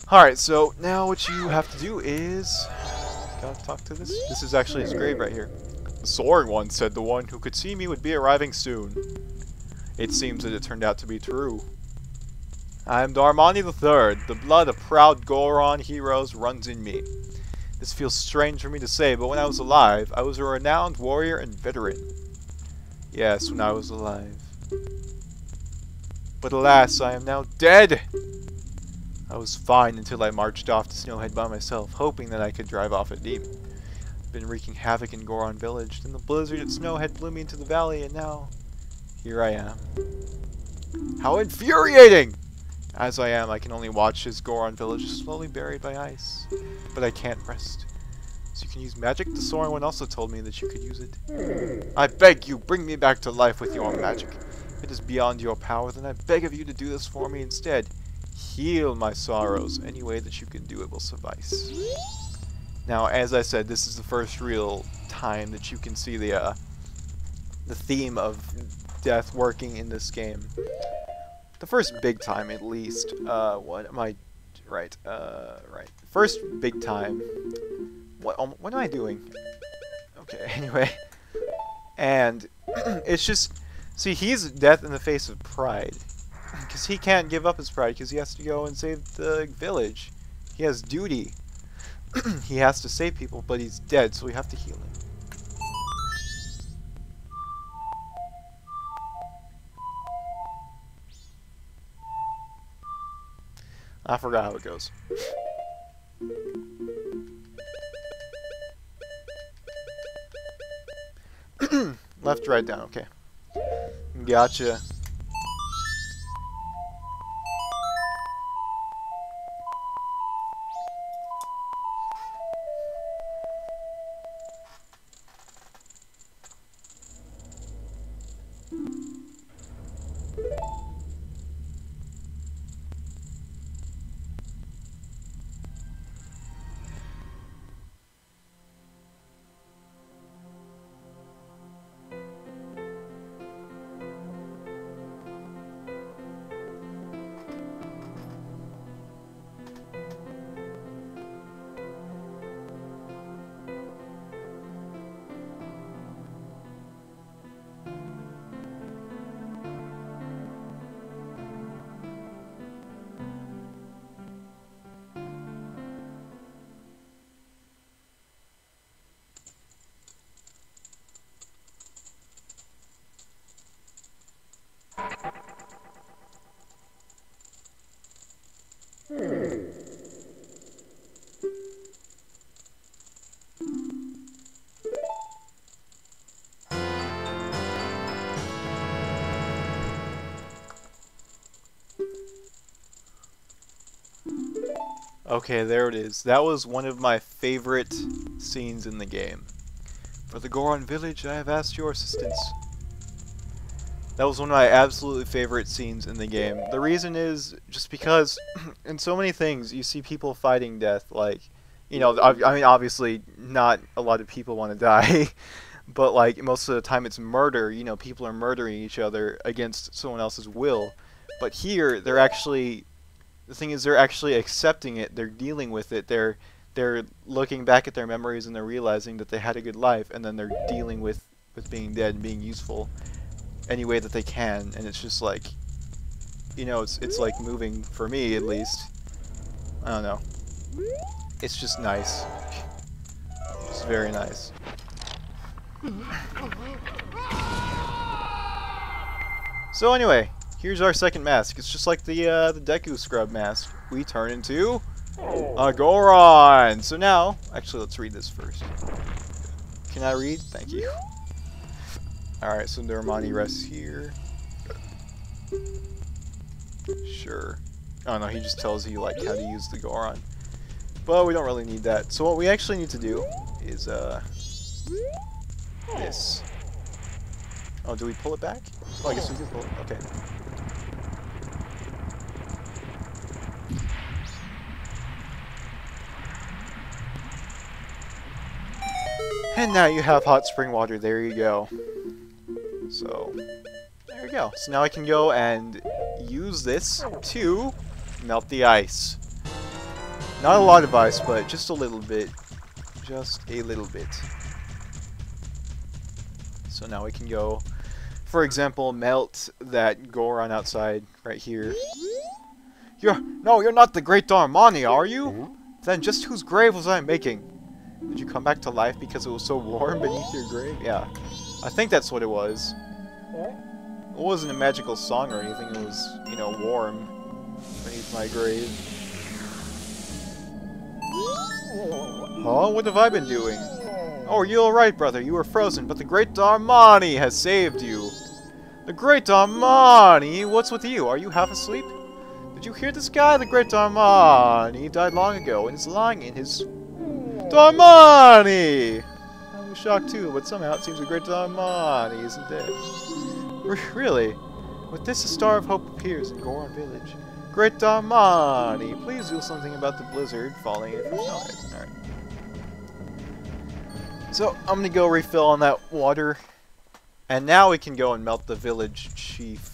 Alright, so now what you have to do is... Gotta talk to this. This is actually his grave right here. The soaring one said the one who could see me would be arriving soon. It seems that it turned out to be true. I am DarMAAAAAAANI III. The blood of proud Goron heroes runs in me. This feels strange for me to say, but when I was alive, I was a renowned warrior and veteran. Yes, when I was alive. But alas, I am now dead! I was fine until I marched off to Snowhead by myself, hoping that I could drive off a demon. I've been wreaking havoc in Goron Village, then the blizzard at Snowhead blew me into the valley, and now... here I am. How infuriating! As I am, I can only watch as Goron Village is slowly buried by ice. But I can't rest. So you can use magic? The Soaring One also told me that you could use it. I beg you, bring me back to life with your magic. If it is beyond your power, then I beg of you to do this for me instead. Heal my sorrows. Any way that you can do it will suffice. Now, as I said, this is the first real time that you can see the theme of death working in this game. The first big time, at least. What am I... Right, right. First big time. What am I doing? Okay, anyway. And it's just... See, he's death in the face of pride. Because he can't give up his pride, because he has to go and save the village. He has duty. He has to save people, but he's dead, so we have to heal him. I forgot how it goes. Left, right, down, okay. Gotcha. Okay, there it is. That was one of my favorite scenes in the game. For the Goron village, I have asked your assistance. That was one of my absolutely favorite scenes in the game. The reason is just because in so many things you see people fighting death, like, you know, I mean, obviously not a lot of people want to die, but like most of the time it's murder. You know, people are murdering each other against someone else's will. But here, they're actually, the thing is, they're actually accepting it. They're dealing with it. They're looking back at their memories and they're realizing that they had a good life, and then they're dealing with being dead and being useful any way that they can. And it's just like, you know, it's like moving for me, at least. I don't know. It's just nice. It's very nice. So anyway, here's our second mask. It's just like the Deku Scrub mask. We turn into a Goron. So now, actually, let's read this first. Can I read? Thank you. Alright, so DarMAAAAAAANI rests here. Sure. Oh no, he just tells you like how to use the Goron. But we don't really need that. So what we actually need to do is this. Oh, do we pull it back? Oh, I guess we do pull it. Okay. And now you have hot spring water. There you go. So, there you go. So now I can go and use this to melt the ice. Not a lot of ice, but just a little bit. Just a little bit. So now we can go, for example, melt that Goron outside right here. No, you're not the great DarMAAAAAAANI, are you? Then just whose grave was I making? Did you come back to life because it was so warm beneath your grave? Yeah, I think that's what it was. It wasn't a magical song or anything, it was, you know, warm beneath my grave. Huh? What have I been doing? Oh, are you alright, brother? You were frozen, but the great DarMAAAAAAANI has saved you. The great DarMAAAAAAAANI? What's with you? Are you half asleep? Did you hear this guy? The great DarMAAAAAAANI died long ago and is lying in his... DarMAAAAAAAANI! I was shocked too, but somehow it seems the great DarMAAAAAAAANI isn't dead. Really? With this, a star of hope appears in Goron Village. Great DarMAAAAAAANI, please do something about the blizzard falling in from Snowhead. Alright. So, I'm gonna go refill on that water. And now we can go and melt the village chief.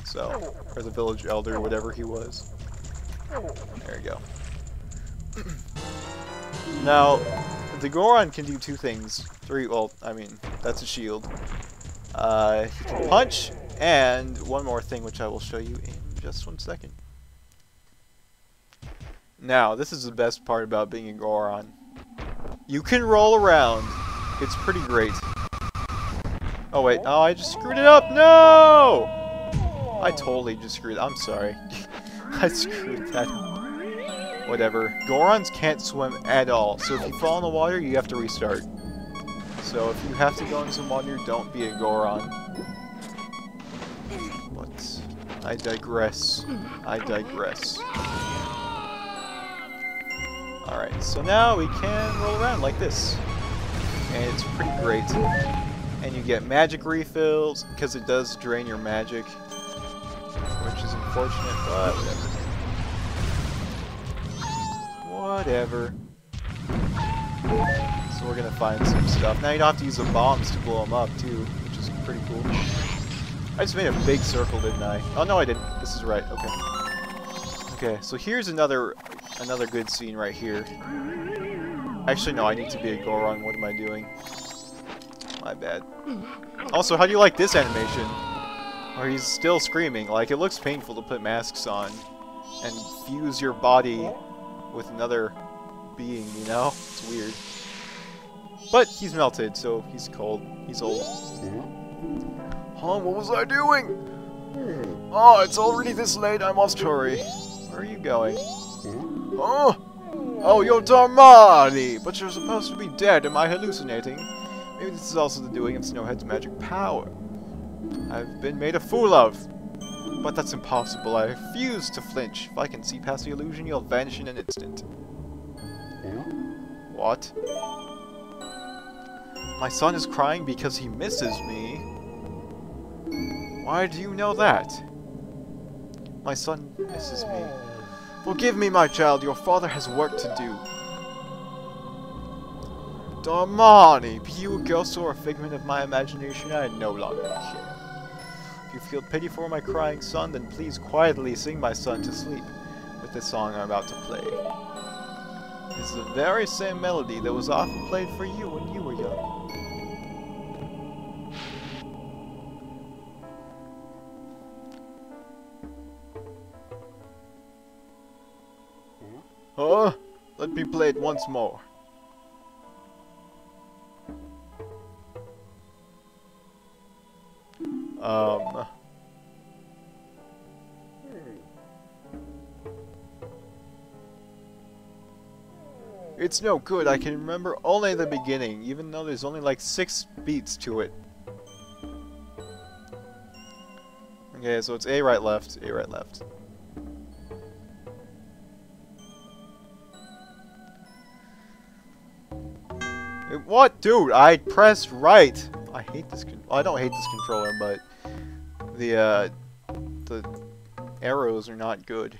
So, or the village elder, whatever he was. There we go. Now, the Goron can do two things. Well, I mean, that's a shield. He can punch, and one more thing which I will show you in just 1 second. Now, this is the best part about being a Goron. You can roll around. It's pretty great. Oh wait, oh, I just screwed it up! No! I totally just screwed it. I'm sorry. I screwed that up. Whatever. Gorons can't swim at all, so if you fall in the water, you have to restart. So if you have to go in some water, don't be a Goron. But I digress. I digress. Alright, so now we can roll around like this. And it's pretty great. And you get magic refills, because it does drain your magic. Which is unfortunate, but whatever. Whatever. So we're gonna find some stuff. Now you don't have to use the bombs to blow them up, too, which is pretty cool. I just made a big circle, didn't I? Oh, no, I didn't. This is right. Okay. Okay, so here's another good scene right here. Actually, no, I need to be a Goron. What am I doing? My bad. Also, how do you like this animation? Where he's still screaming. Like, it looks painful to put masks on and fuse your body with another being, you know? It's weird. But he's melted, so he's cold. He's old. Huh? What was I doing? Oh, it's already this late. I must hurry. Where are you going? Oh! Oh, you're DarMAAAAAAANI! But you're supposed to be dead. Am I hallucinating? Maybe this is also the doing of Snowhead's magic power. I've been made a fool of. But that's impossible. I refuse to flinch. If I can see past the illusion, you'll vanish in an instant. What? My son is crying because he misses me. Why do you know that? My son misses me. Forgive me, my child. Your father has work to do. DarMAAAAAAANI, be you a ghost or a figment of my imagination, I no longer care. If you feel pity for my crying son, then please quietly sing my son to sleep with the song I'm about to play. This is the very same melody that was often played for you when you were young. Huh? Let me play it once more. It's no good. I can remember only the beginning, even though there's only like 6 beats to it. Okay, so it's A right left, A right left. What? Dude, I pressed right. I hate this I don't hate this controller, but the arrows are not good.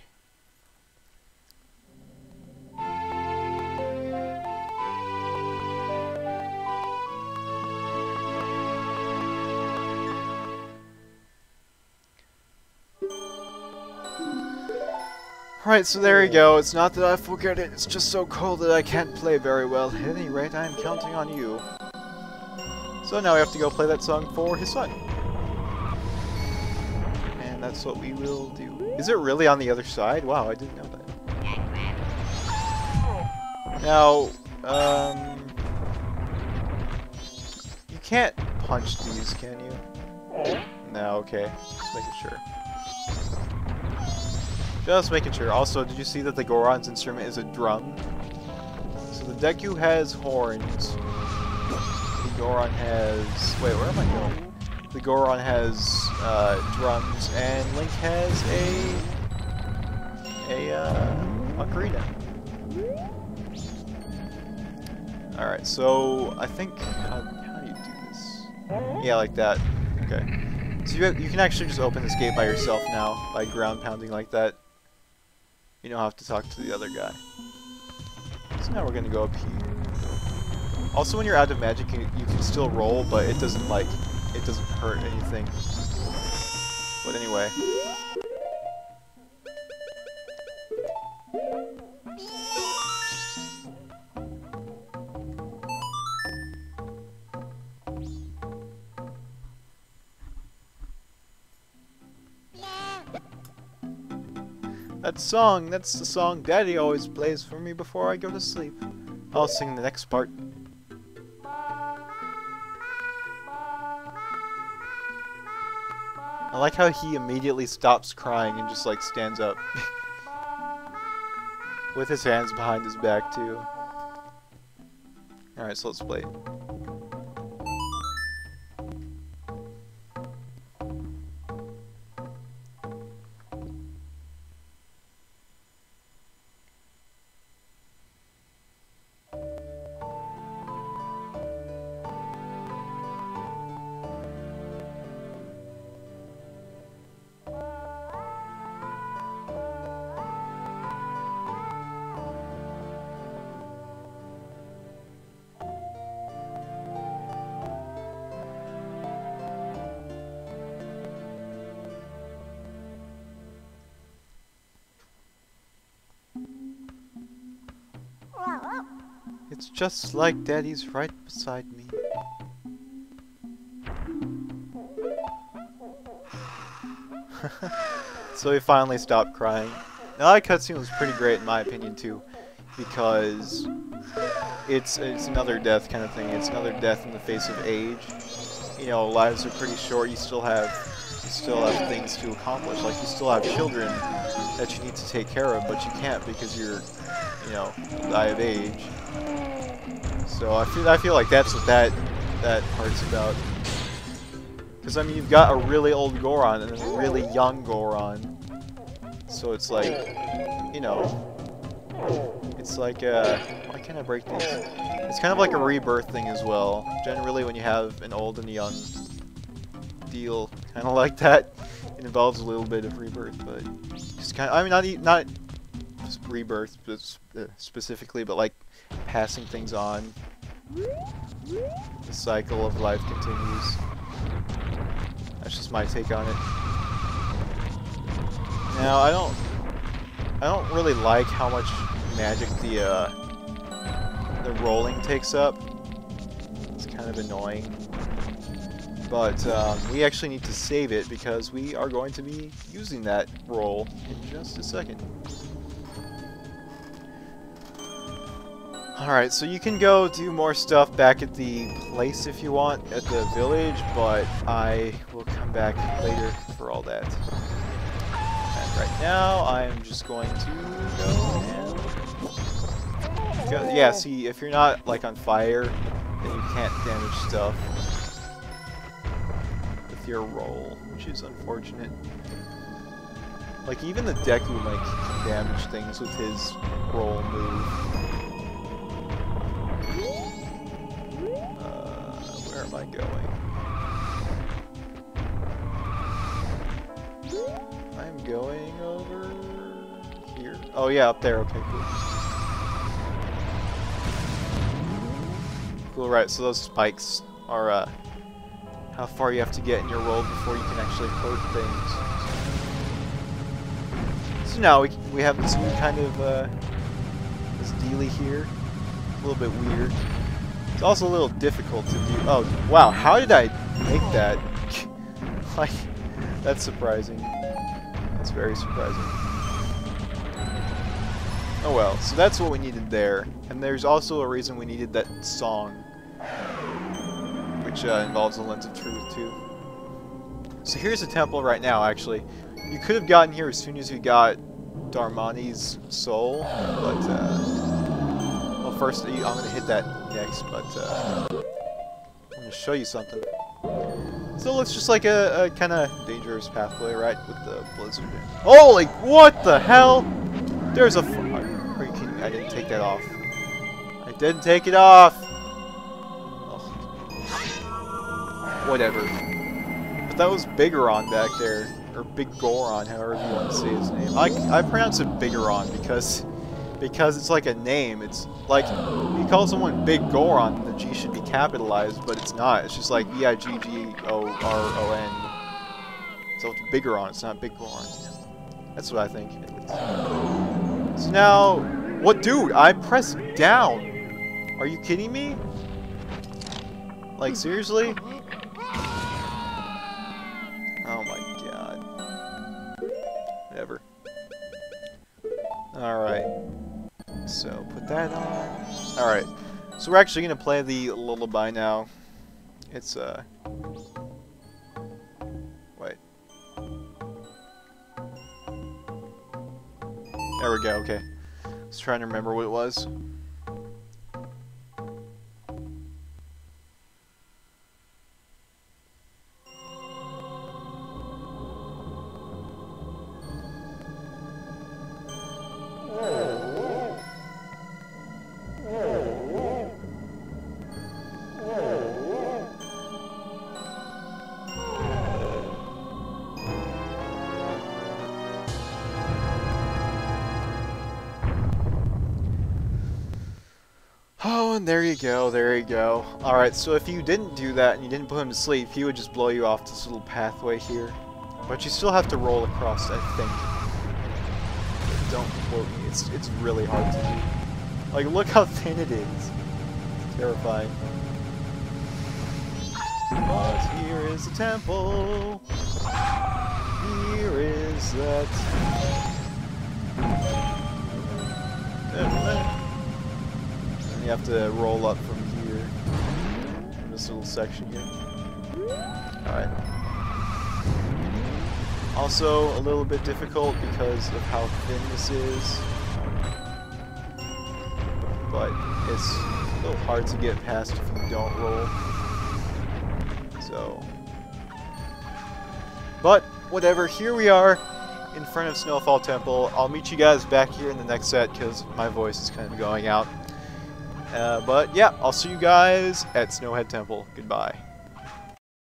Right, so there you go. It's not that I forget it, it's just so cold that I can't play very well. At any rate, I am counting on you. So now we have to go play that song for his son. And that's what we will do. Is it really on the other side? Wow, I didn't know that. Now, you can't punch these, can you? No, okay. Just making sure. Just making sure. Also, did you see that the Goron's instrument is a drum? So the Deku has horns. The Goron has... Wait, where am I going? The Goron has drums, and Link has a ocarina. Alright, so I think... How do you do this? Yeah, like that. Okay. So you can actually just open this gate by yourself now, by ground pounding like that. You don't have to talk to the other guy. So now we're gonna go up here. Also, when you're out of magic, you can still roll, but it doesn't hurt anything. But anyway. That song, that's the song Daddy always plays for me before I go to sleep. I'll sing the next part. I like how he immediately stops crying and just like stands up. With his hands behind his back too. Alright, so let's play it. It's just like Daddy's right beside me. So he finally stopped crying. Now that cutscene was pretty great in my opinion too, because it's another death kind of thing. It's another death in the face of age. You know, lives are pretty short. You still have things to accomplish. Like you still have children that you need to take care of, but you can't because you're, you know, die of age. So I feel like that's what that part's about. Because I mean, you've got a really old Goron and a really young Goron. So it's like, you know, it's like why can't I break these? It's kind of like a rebirth thing as well. Generally, when you have an old and a young deal, kind of like that, it involves a little bit of rebirth, but just kind of, I mean, not just rebirth specifically, but like passing things on. The cycle of life continues. That's just my take on it. Now, I don't really like how much magic the rolling takes up. It's kind of annoying. But we actually need to save it because we are going to be using that roll in just a second. Alright, so you can go do more stuff back at the place if you want, at the village, but I will come back later for all that. And right now, I'm just going to go and... yeah, see, if you're not, like, on fire, then you can't damage stuff with your roll, which is unfortunate. Like, even the Deku Link can damage things with his roll move. Where am I going? I'm going over here. Oh yeah, up there. Okay, cool. Cool, right, so those spikes are how far you have to get in your roll before you can actually hurt things. So now we have this new kind of this dealie here. A little bit weird. It's also a little difficult to do. Oh wow! How did I make that? Like, that's surprising. That's very surprising. Oh well. So that's what we needed there. And there's also a reason we needed that song, which involves the lens of truth too. So here's the temple right now. Actually, you could have gotten here as soon as you got DarMAAAAAAANI's soul, but well, first I'm gonna hit that next. But I'm gonna show you something. So it looks just like a kind of dangerous pathway, right, with the blizzard. Holy, what the hell? There's a. Are you kidding me? I didn't take that off. I didn't take it off. Ugh. Whatever. But that was Goron back there, or Big Goron, however you want to say his name. I pronounce it Goron because it's like a name. It's like you call someone Big Goron, the G should be capitalized, but it's not. It's just like Biggoron. So it's Goron. It's not Big Goron. That's what I think, at least. So now, what, dude? I pressed down. Are you kidding me? Like, seriously? Oh my god. Whatever. Alright. So, put that on. Alright. So we're actually gonna play the lullaby now. It's, wait. There we go, okay. I was trying to remember what it was. Oh, and there you go, there you go. Alright, so if you didn't do that and you didn't put him to sleep, he would just blow you off this little pathway here. But you still have to roll across, I think. Don't quote me, it's really hard to do. Like, look how thin it is. It's terrifying. But here is the temple. Here is that. You have to roll up from here, from this little section here. Alright. Also, a little bit difficult because of how thin this is. But it's a little hard to get past if you don't roll. So. But, whatever, here we are in front of Snowfall Temple. I'll meet you guys back here in the next set because my voice is kind of going out. But yeah, I'll see you guys at Snowhead Temple. Goodbye.